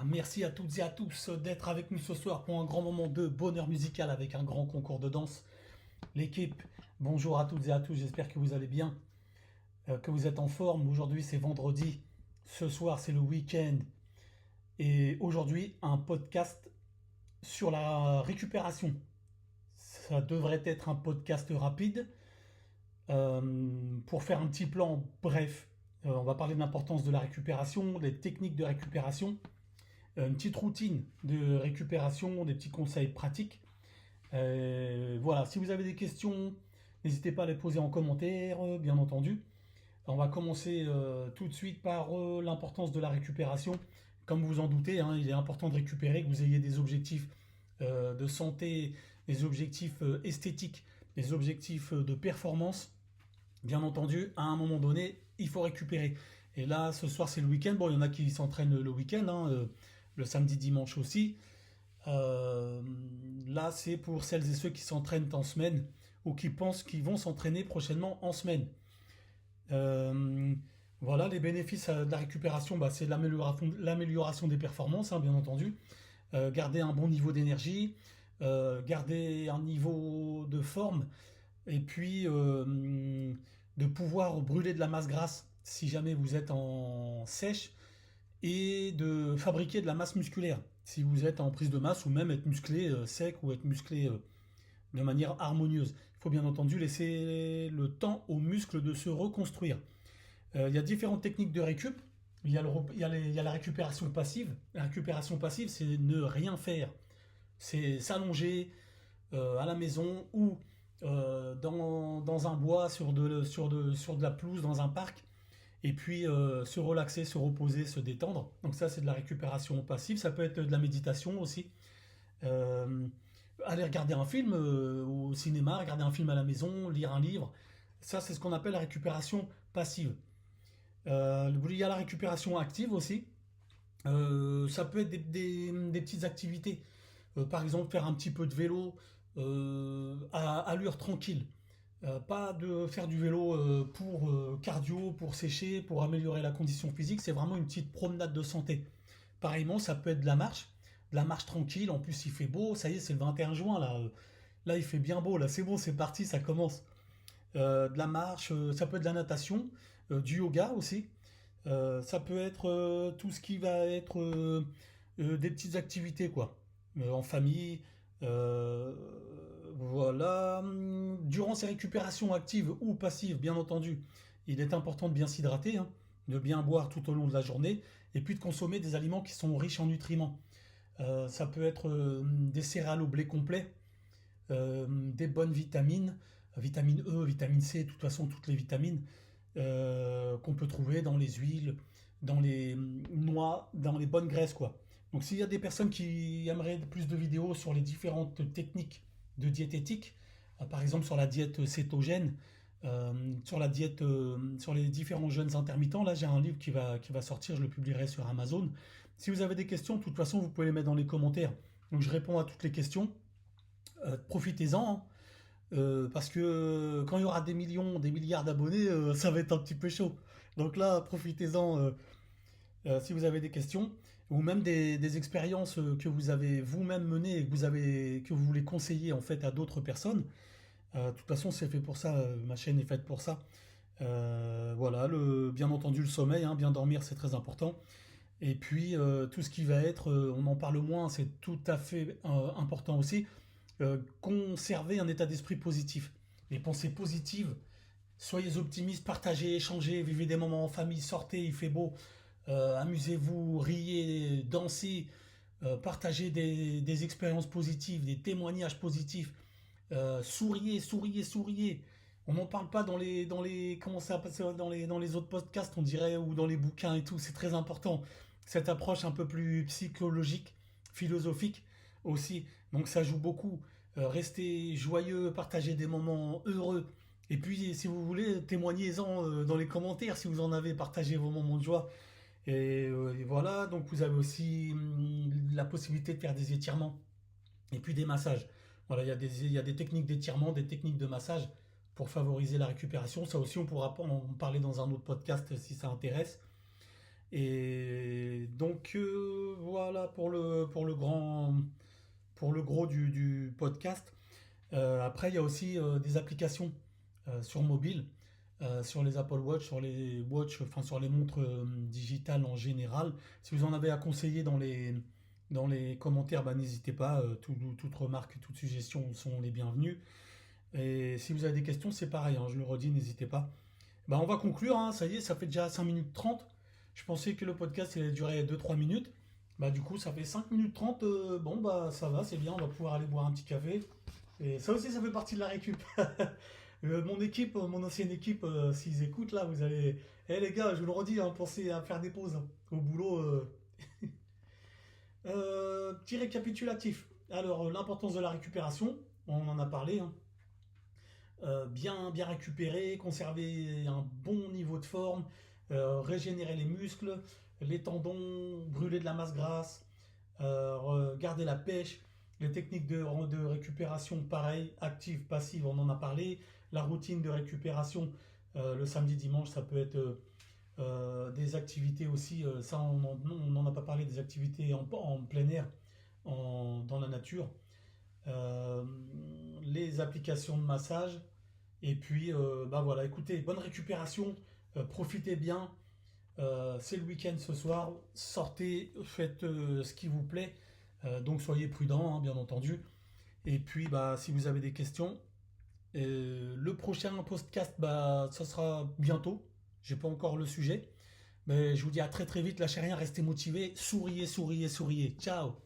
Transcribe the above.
Merci à toutes et à tous d'être avec nous ce soir pour un grand moment de bonheur musical avec un grand concours de danse. L'équipe, bonjour à toutes et à tous, j'espère que vous allez bien, que vous êtes en forme. Aujourd'hui c'est vendredi, ce soir c'est le week-end et aujourd'hui un podcast sur la récupération. Ça devrait être un podcast rapide pour faire un petit plan bref. On va parler de l'importance de la récupération, des techniques de récupération, une petite routine de récupération, des petits conseils pratiques. Voilà, si vous avez des questions, n'hésitez pas à les poser en commentaire, bien entendu. On va commencer tout de suite par l'importance de la récupération. Comme vous en doutez, hein, il est important de récupérer, que vous ayez des objectifs de santé, des objectifs esthétiques, des objectifs de performance. Bien entendu, à un moment donné, il faut récupérer. Et là, ce soir, c'est le week-end. Bon, il y en a qui s'entraînent le week-end, hein, le samedi, dimanche aussi. Euh, Là, c'est pour celles et ceux qui s'entraînent en semaine ou qui pensent qu'ils vont s'entraîner prochainement en semaine. Euh, voilà, les bénéfices de la récupération, bah, c'est l'amélioration des performances, hein, bien entendu. Garder un bon niveau d'énergie, garder un niveau de forme, et puis de pouvoir brûler de la masse grasse si jamais vous êtes en sèche, et de fabriquer de la masse musculaire si vous êtes en prise de masse ou même être musclé sec ou être musclé de manière harmonieuse. Il faut bien entendu laisser le temps aux muscles de se reconstruire. Il y a différentes techniques de récup. Il y a la récupération passive. La récupération passive, c'est ne rien faire. C'est s'allonger à la maison ou dans un bois sur de la pelouse, dans un parc, et puis se relaxer, se reposer, se détendre. Donc ça, c'est de la récupération passive. Ça peut être de la méditation aussi. Euh, Aller regarder un film au cinéma, regarder un film à la maison, lire un livre. Ça, c'est ce qu'on appelle la récupération passive. Il y a la récupération active aussi. Ça peut être des petites activités. Par exemple, faire un petit peu de vélo à allure tranquille. Pas de faire du vélo pour cardio, pour sécher, pour améliorer la condition physique. C'est vraiment une petite promenade de santé. Pareillement, ça peut être de la marche tranquille. En plus, il fait beau. Ça y est, c'est le 21 juin là. Là, il fait bien beau. Là, c'est bon, c'est parti, ça commence. De la marche, ça peut être de la natation, du yoga aussi. Ça peut être tout ce qui va être des petites activités quoi, en famille. euh, voilà. Durant ces récupérations actives ou passives, bien entendu, il est important de bien s'hydrater, hein, de bien boire tout au long de la journée, et puis de consommer des aliments qui sont riches en nutriments. Ça peut être des céréales au blé complet, des bonnes vitamines, vitamine E, vitamine C, de toute façon toutes les vitamines qu'on peut trouver dans les huiles, dans les noix, dans les bonnes graisses quoi. Donc s'il y a des personnes qui aimeraient plus de vidéos sur les différentes techniques de diététique, par exemple sur la diète cétogène, sur la diète, sur les différents jeûnes intermittents, là j'ai un livre qui va sortir, je le publierai sur Amazon. Si vous avez des questions, de toute façon vous pouvez les mettre dans les commentaires. Donc je réponds à toutes les questions. Profitez-en, hein. Parce que quand il y aura des millions, des milliards d'abonnés, ça va être un petit peu chaud. Donc là, profitez-en si vous avez des questions ou même des expériences que vous avez vous-même menées et que vous voulez conseiller en fait à d'autres personnes. De toute façon, c'est fait pour ça. Ma chaîne est faite pour ça. Voilà, bien entendu le sommeil, hein, bien dormir, c'est très important. Et puis tout ce qui va être, on en parle moins, c'est tout à fait important aussi. Conserver un état d'esprit positif, les pensées positives. Soyez optimistes, partagez, échangez, vivez des moments en famille, sortez, il fait beau, amusez-vous, riez, dansez, partagez des expériences positives, des témoignages positifs, souriez, souriez, souriez. On n'en parle pas comment ça passe dans les autres podcasts, on dirait, ou dans les bouquins et tout. C'est très important. Cette approche un peu plus psychologique, philosophique aussi. Donc ça joue beaucoup. Restez joyeux, partagez des moments heureux. Et puis, si vous voulez, témoignez-en dans les commentaires si vous en avez, partagé vos moments de joie. Et voilà, donc vous avez aussi la possibilité de faire des étirements et puis des massages. Voilà, il y a des techniques d'étirement, des techniques de massage pour favoriser la récupération. Ça aussi, on pourra en parler dans un autre podcast si ça intéresse. Et donc voilà pour le gros du podcast. Après, il y a aussi des applications sur mobile, sur les Apple Watch, sur les watch, enfin sur les montres digitales en général. Si vous en avez à conseiller dans les commentaires, bah, n'hésitez pas. Toute remarque, toute suggestion sont les bienvenues. Et si vous avez des questions, c'est pareil, hein, je le redis, n'hésitez pas. Bah, on va conclure, hein, ça y est, ça fait déjà 5 minutes 30. Je pensais que le podcast il allait durer 2 3 minutes. Bah, du coup, ça fait 5 minutes 30. Bon, bah, ça va, c'est bien, on va pouvoir aller boire un petit café. Et ça aussi, ça fait partie de la récup. Mon équipe, mon ancienne équipe, s'ils écoutent là, vous allez. Eh les gars, je vous le redis, hein, pensez à faire des pauses hein, au boulot. Petit récapitulatif. Alors, l'importance de la récupération, on en a parlé, hein. Bien récupérer, conserver un bon niveau de forme, régénérer les muscles, les tendons, brûler de la masse grasse, garder la pêche, les techniques de récupération, pareil, active, passive, on en a parlé, la routine de récupération, le samedi, dimanche, ça peut être des activités aussi, ça on n'en a pas parlé, des activités en plein air, dans la nature, euh, les applications de massage, et puis bah voilà, écoutez, bonne récupération, profitez bien, c'est le week-end ce soir, sortez, faites ce qui vous plaît, donc soyez prudents, hein, bien entendu. Et puis bah, si vous avez des questions, le prochain podcast, bah, ça sera bientôt, j'ai pas encore le sujet, mais je vous dis à très très vite, lâchez rien, restez motivés, souriez, souriez, souriez, ciao.